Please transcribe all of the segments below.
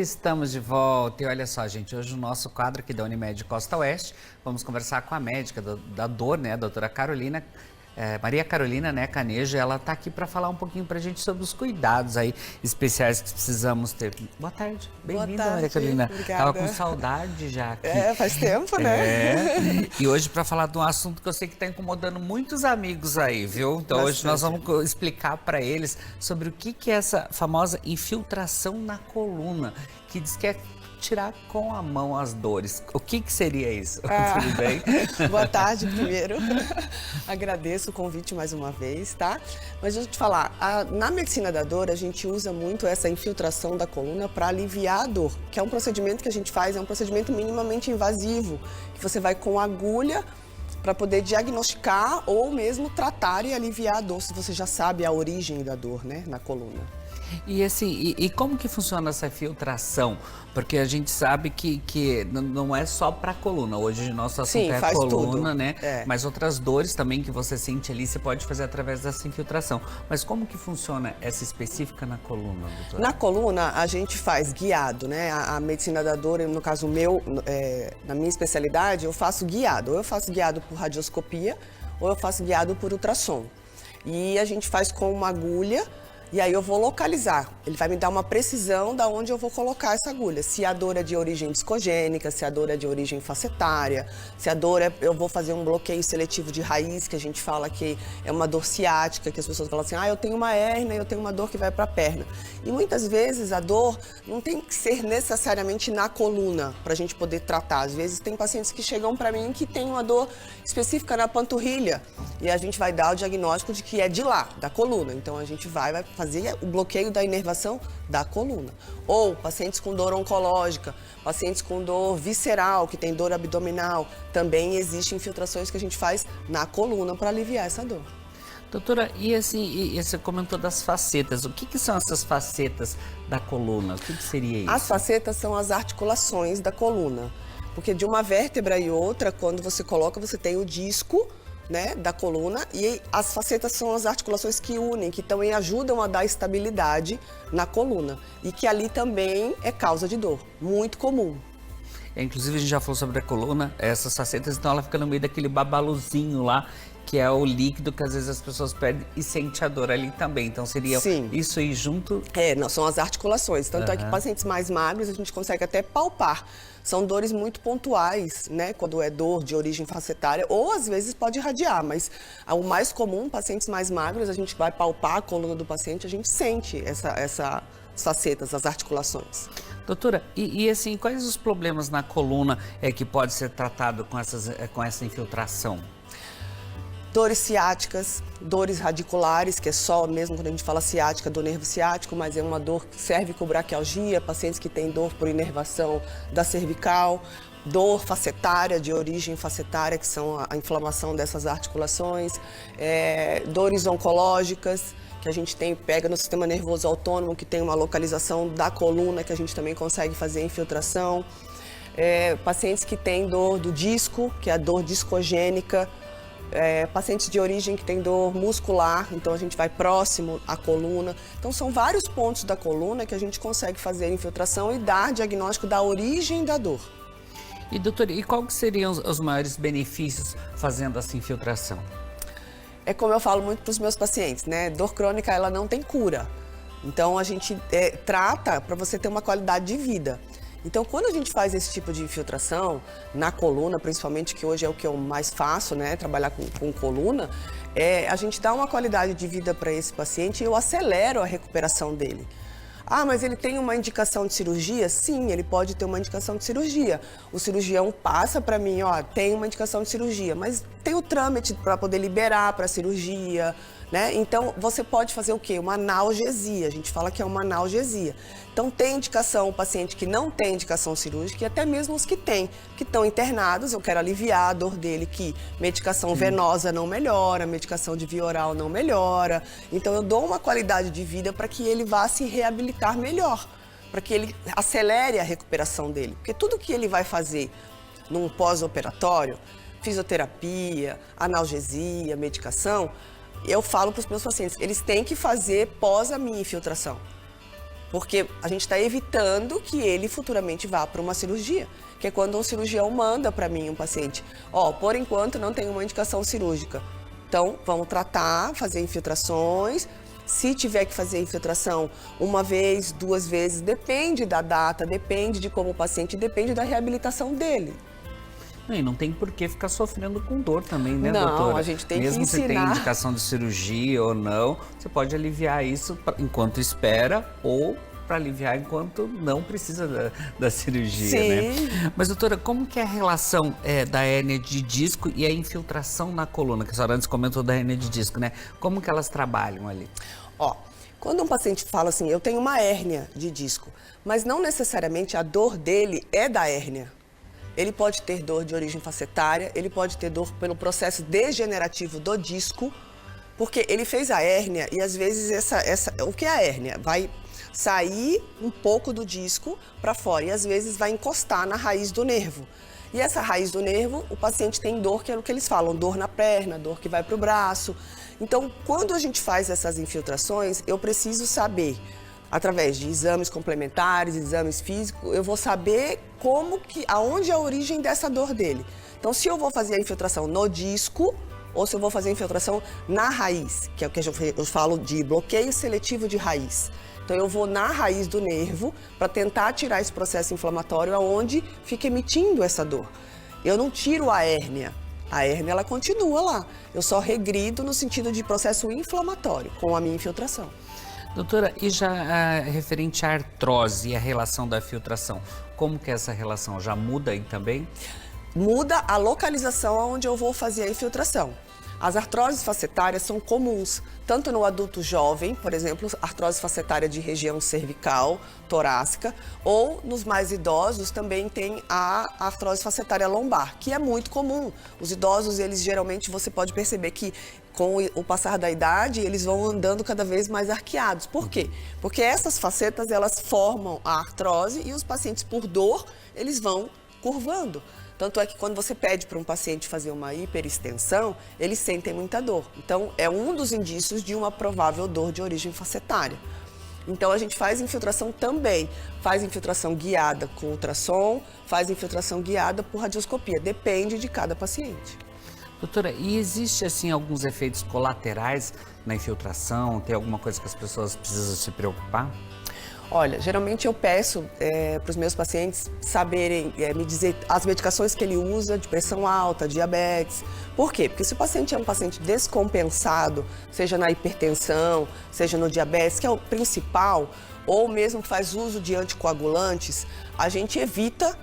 Estamos de volta e olha só, gente, hoje o nosso quadro aqui da Unimed Costa Oeste, vamos conversar com a médica da dor, né, a doutora Carolina, Maria Carolina, né, Canejo. Ela está aqui para falar um pouquinho para a gente sobre os cuidados aí especiais que precisamos ter. Boa tarde, bem-vinda, Maria Carolina. Obrigada. Tava com saudade já aqui. Faz tempo, né? E hoje para falar de um assunto que eu sei que está incomodando muitos amigos aí, viu? Então Bastante. Hoje nós vamos explicar para eles sobre o que é essa famosa infiltração na coluna, que diz que é tirar com a mão as dores. O que seria isso? Tudo bem? Boa tarde, primeiro. Agradeço o convite mais uma vez, tá? Mas deixa eu te falar, na medicina da dor, a gente usa muito essa infiltração da coluna para aliviar a dor, que é um procedimento que a gente faz, é um procedimento minimamente invasivo, que você vai com agulha para poder diagnosticar ou mesmo tratar e aliviar a dor, se você já sabe a origem da dor, né, na coluna. E assim, e como que funciona essa filtração? Porque a gente sabe que não é só para a coluna. Hoje o nosso assunto é a coluna, tudo. né? Mas outras dores também que você sente ali, você pode fazer através dessa infiltração. Mas como que funciona essa específica na coluna, doutora? Na coluna, a gente faz guiado, né? A medicina da dor, no caso meu, na minha especialidade, eu faço guiado. Ou eu faço guiado por radioscopia, ou eu faço guiado por ultrassom. E a gente faz com uma agulha. E aí eu vou localizar, ele vai me dar uma precisão de onde eu vou colocar essa agulha. Se a dor é de origem discogênica, se a dor é de origem facetária, se a dor eu vou fazer um bloqueio seletivo de raiz, que a gente fala que é uma dor ciática, que as pessoas falam assim, eu tenho uma hérnia, eu tenho uma dor que vai para a perna. E muitas vezes a dor não tem que ser necessariamente na coluna para a gente poder tratar. Às vezes tem pacientes que chegam para mim que tem uma dor específica na panturrilha e a gente vai dar o diagnóstico de que é de lá, da coluna. Então a gente vai fazer o bloqueio da inervação da coluna. Ou pacientes com dor oncológica, pacientes com dor visceral, que tem dor abdominal, também existem infiltrações que a gente faz na coluna para aliviar essa dor. Doutora, e assim, você comentou das facetas. O que são essas facetas da coluna? O que seria isso? As facetas são as articulações da coluna. Porque de uma vértebra e outra, quando você coloca, você tem o disco, né, da coluna, e as facetas são as articulações que unem, que também ajudam a dar estabilidade na coluna. E que ali também é causa de dor, muito comum. Inclusive a gente já falou sobre a coluna, essas facetas, então ela fica no meio daquele babaluzinho lá, que é o líquido que às vezes as pessoas perdem e sente a dor ali também. Então seria Sim. Isso aí junto? Não, são as articulações. Tanto é que pacientes mais magros a gente consegue até palpar. São dores muito pontuais, né? Quando é dor de origem facetária, ou às vezes pode irradiar, mas o mais comum, pacientes mais magros, a gente vai palpar a coluna do paciente, a gente sente essas facetas, as articulações. Doutora, e assim, quais os problemas na coluna que pode ser tratado com essa infiltração? Dores ciáticas, dores radiculares, que é só mesmo quando a gente fala ciática, do nervo ciático, mas é uma dor cervicobraquialgia, pacientes que têm dor por inervação da cervical, dor facetária, de origem facetária, que são a inflamação dessas articulações, dores oncológicas, que a gente pega no sistema nervoso autônomo, que tem uma localização da coluna, que a gente também consegue fazer infiltração, pacientes que têm dor do disco, que é a dor discogênica, pacientes de origem que têm dor muscular, então a gente vai próximo à coluna. Então são vários pontos da coluna que a gente consegue fazer a infiltração e dar diagnóstico da origem da dor. E doutor, e qual que seriam os maiores benefícios fazendo essa infiltração? É como eu falo muito para os meus pacientes, né? Dor crônica, ela não tem cura. Então a gente trata para você ter uma qualidade de vida. Então, quando a gente faz esse tipo de infiltração, na coluna, principalmente, que hoje é o que eu mais faço, né, trabalhar com coluna, a gente dá uma qualidade de vida para esse paciente e eu acelero a recuperação dele. Mas ele tem uma indicação de cirurgia? Sim, ele pode ter uma indicação de cirurgia. O cirurgião passa para mim, tem uma indicação de cirurgia, mas tem o trâmite para poder liberar para a cirurgia, né? Então, você pode fazer o quê? Uma analgesia, a gente fala que é uma analgesia. Então, tem indicação o paciente que não tem indicação cirúrgica e até mesmo os que têm, que estão internados, eu quero aliviar a dor dele, que medicação venosa não melhora, medicação de via oral não melhora. Então, eu dou uma qualidade de vida para que ele vá se reabilitar melhor, para que ele acelere a recuperação dele. Porque tudo que ele vai fazer num pós-operatório, fisioterapia, analgesia, medicação, eu falo para os meus pacientes, eles têm que fazer pós a minha infiltração. Porque a gente está evitando que ele futuramente vá para uma cirurgia, que é quando um cirurgião manda para mim um paciente, por enquanto não tem uma indicação cirúrgica. Então, vamos tratar, fazer infiltrações. Se tiver que fazer infiltração uma vez, 2 vezes, depende da data, depende de como o paciente, depende da reabilitação dele. E não tem por que ficar sofrendo com dor também, né, não, doutora? Não, a gente tem Mesmo que ensinar. se tem indicação de cirurgia ou não, você pode aliviar isso enquanto espera ou para aliviar enquanto não precisa da cirurgia, Sim. né? Mas, doutora, como que é a relação da hérnia de disco e a infiltração na coluna? Que a senhora antes comentou da hérnia de disco, né? Como que elas trabalham ali? Quando um paciente fala assim, eu tenho uma hérnia de disco, mas não necessariamente a dor dele é da hérnia. Ele pode ter dor de origem facetária, ele pode ter dor pelo processo degenerativo do disco, porque ele fez a hérnia e às vezes o que é a hérnia? Vai sair um pouco do disco para fora e às vezes vai encostar na raiz do nervo. E essa raiz do nervo, o paciente tem dor, que é o que eles falam, dor na perna, dor que vai para o braço. Então, quando a gente faz essas infiltrações, eu preciso saber, através de exames complementares, exames físicos, eu vou saber aonde é a origem dessa dor dele. Então, se eu vou fazer a infiltração no disco ou se eu vou fazer a infiltração na raiz, que é o que eu falo de bloqueio seletivo de raiz. Então, eu vou na raiz do nervo para tentar tirar esse processo inflamatório aonde fica emitindo essa dor. Eu não tiro a hérnia. A hérnia, ela continua lá. Eu só regrido no sentido de processo inflamatório com a minha infiltração. Doutora, e já referente à artrose e a relação da filtração, como que é essa relação? Já muda aí também? Muda a localização onde eu vou fazer a infiltração. As artroses facetárias são comuns, tanto no adulto jovem, por exemplo, artrose facetária de região cervical, torácica, ou nos mais idosos também tem a artrose facetária lombar, que é muito comum. Os idosos, eles geralmente, você pode perceber que com o passar da idade, eles vão andando cada vez mais arqueados. Por quê? Porque essas facetas, elas formam a artrose e os pacientes, por dor, eles vão curvando. Tanto é que quando você pede para um paciente fazer uma hiperextensão, eles sentem muita dor. Então, é um dos indícios de uma provável dor de origem facetária. Então, a gente faz infiltração também. Faz infiltração guiada com ultrassom, faz infiltração guiada por radioscopia. Depende de cada paciente. Doutora, e existe, assim, alguns efeitos colaterais na infiltração? Tem alguma coisa que as pessoas precisam se preocupar? Olha, geralmente eu peço para os meus pacientes saberem, me dizer as medicações que ele usa de pressão alta, diabetes. Por quê? Porque se o paciente é um paciente descompensado, seja na hipertensão, seja no diabetes, que é o principal, ou mesmo faz uso de anticoagulantes, a gente evita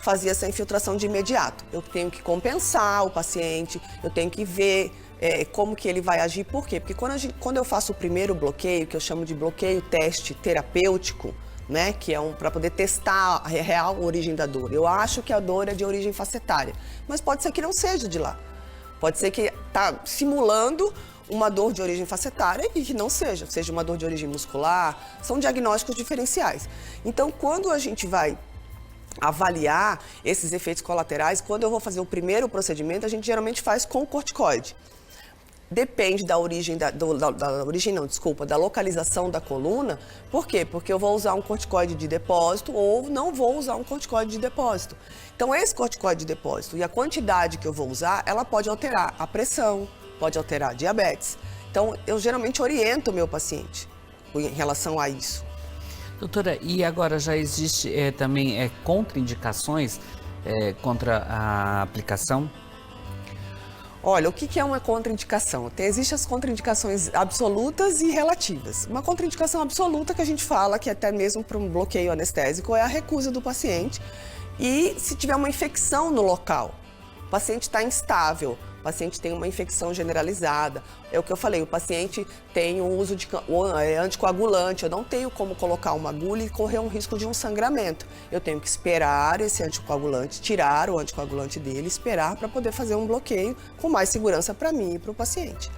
fazer essa infiltração de imediato. Eu tenho que compensar o paciente, eu tenho que ver como que ele vai agir. Por quê? Porque quando eu faço o primeiro bloqueio, que eu chamo de bloqueio teste terapêutico, né, que é para poder testar a real origem da dor. Eu acho que a dor é de origem facetária, mas pode ser que não seja de lá. Pode ser que está simulando uma dor de origem facetária e que não seja uma dor de origem muscular. São diagnósticos diferenciais. Então, quando a gente vai avaliar esses efeitos colaterais, quando eu vou fazer o primeiro procedimento, a gente geralmente faz com corticoide. Depende da origem, da localização da coluna. Por quê? Porque eu vou usar um corticoide de depósito ou não vou usar um corticoide de depósito. Então, esse corticoide de depósito e a quantidade que eu vou usar, ela pode alterar a pressão, pode alterar a diabetes. Então, eu geralmente oriento o meu paciente em relação a isso. Doutora, e agora já existe também contraindicações contra a aplicação? Olha, o que é uma contraindicação? Existem as contraindicações absolutas e relativas. Uma contraindicação absoluta que a gente fala, que até mesmo para um bloqueio anestésico, é a recusa do paciente. E se tiver uma infecção no local, o paciente está instável, o paciente tem uma infecção generalizada. É o que eu falei, o paciente tem o uso de anticoagulante, eu não tenho como colocar uma agulha e correr um risco de um sangramento. Eu tenho que esperar esse anticoagulante, tirar o anticoagulante dele, esperar para poder fazer um bloqueio com mais segurança para mim e para o paciente.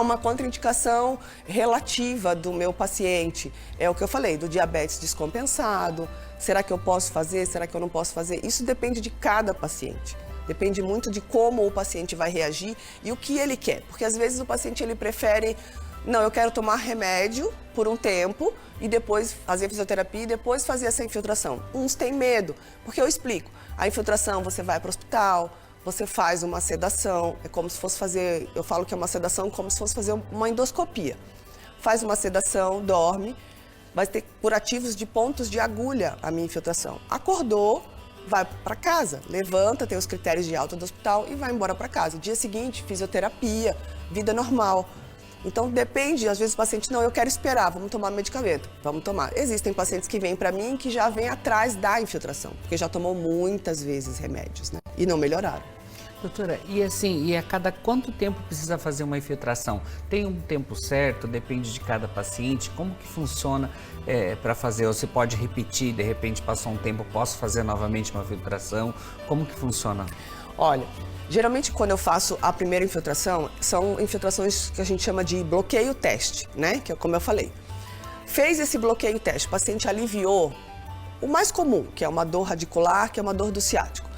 Uma contraindicação relativa do meu paciente, é o que eu falei, do diabetes descompensado. Será que eu posso fazer? Será que eu não posso fazer? Isso depende de cada paciente. Depende muito de como o paciente vai reagir e o que ele quer. Porque às vezes o paciente ele prefere Não, eu quero tomar remédio por um tempo e depois fazer fisioterapia e depois fazer essa infiltração. Uns têm medo, porque eu explico. A infiltração, você vai para o hospital, você faz uma sedação, é como se fosse fazer, eu falo que é uma sedação como se fosse fazer uma endoscopia. Faz uma sedação, dorme, vai ter curativos de pontos de agulha a minha infiltração. Acordou, vai para casa, levanta, tem os critérios de alta do hospital e vai embora para casa. Dia seguinte, fisioterapia, vida normal. Então depende, às vezes o paciente, não, eu quero esperar, vamos tomar medicamento, vamos tomar. Existem pacientes que vêm para mim que já vêm atrás da infiltração, porque já tomou muitas vezes remédios, né? E não melhoraram. Doutora, e assim, e a cada quanto tempo precisa fazer uma infiltração? Tem um tempo certo? Depende de cada paciente? Como que funciona para fazer? Ou você pode repetir, de repente passou um tempo, posso fazer novamente uma infiltração? Como que funciona? Olha, geralmente quando eu faço a primeira infiltração, são infiltrações que a gente chama de bloqueio teste, né? Que é como eu falei. Fez esse bloqueio teste, o paciente aliviou o mais comum, que é uma dor radicular, que é uma dor do ciático.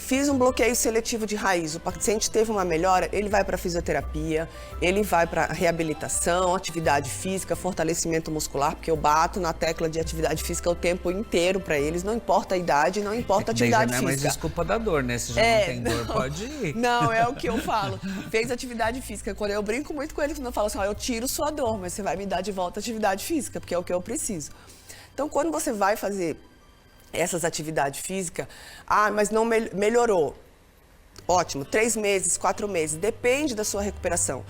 Fiz um bloqueio seletivo de raiz, o paciente teve uma melhora, ele vai para fisioterapia, ele vai para reabilitação, atividade física, fortalecimento muscular, porque eu bato na tecla de atividade física o tempo inteiro para eles, não importa a idade, não importa a atividade já não é mais física. Desculpa da dor, né? Se já não tem dor, pode ir. Não, é o que eu falo. Fez atividade física. Quando eu brinco muito com eles, quando eu falo assim, ó, eu tiro sua dor, mas você vai me dar de volta atividade física, porque é o que eu preciso. Então, quando você vai fazer essas atividades físicas, mas não melhorou. Ótimo, 3 meses, 4 meses, depende da sua recuperação.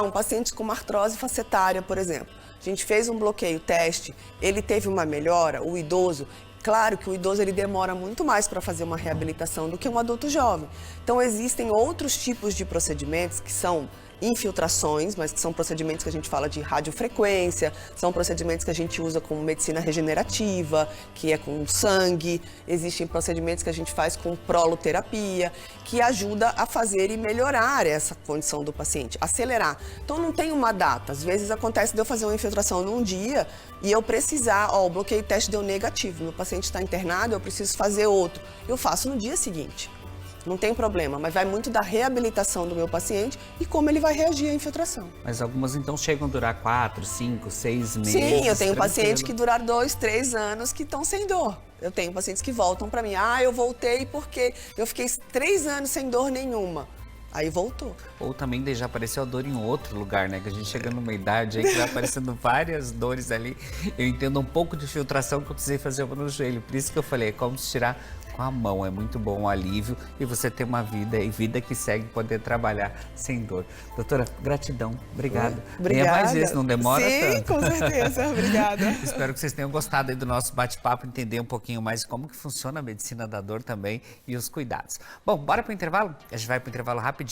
Um paciente com uma artrose facetária, por exemplo. A gente fez um bloqueio teste, ele teve uma melhora, o idoso. Claro que o idoso ele demora muito mais para fazer uma reabilitação do que um adulto jovem. Então, existem outros tipos de procedimentos que são infiltrações, mas que são procedimentos que a gente fala de radiofrequência, são procedimentos que a gente usa com medicina regenerativa, que é com sangue, existem procedimentos que a gente faz com proloterapia, que ajuda a fazer e melhorar essa condição do paciente, acelerar. Então não tem uma data, às vezes acontece de eu fazer uma infiltração num dia e eu precisar, o bloqueio teste deu negativo, meu paciente está internado, eu preciso fazer outro, eu faço no dia seguinte. Não tem problema, mas vai muito da reabilitação do meu paciente e como ele vai reagir à infiltração. Mas algumas então chegam a durar 4, 5, 6 meses. Sim, eu tenho pacientes tranquilo. que duraram 2, 3 anos que estão sem dor. Eu tenho pacientes que voltam para mim. Eu voltei porque eu fiquei 3 anos sem dor nenhuma. Aí voltou. Ou também já apareceu a dor em outro lugar, né? Que a gente chega numa idade aí que vai aparecendo várias dores ali. Eu entendo um pouco de filtração que eu precisei fazer uma no joelho. Por isso que eu falei, é como se tirar com a mão. É muito bom o alívio e você ter uma vida e vida que segue poder trabalhar sem dor. Doutora, gratidão. Obrigado. Obrigada. Venha mais vezes, não demora Sim, tanto. com certeza. Obrigada. Espero que vocês tenham gostado aí do nosso bate-papo, entender um pouquinho mais como que funciona a medicina da dor também e os cuidados. Bom, bora para o intervalo? A gente vai para o intervalo rapidinho.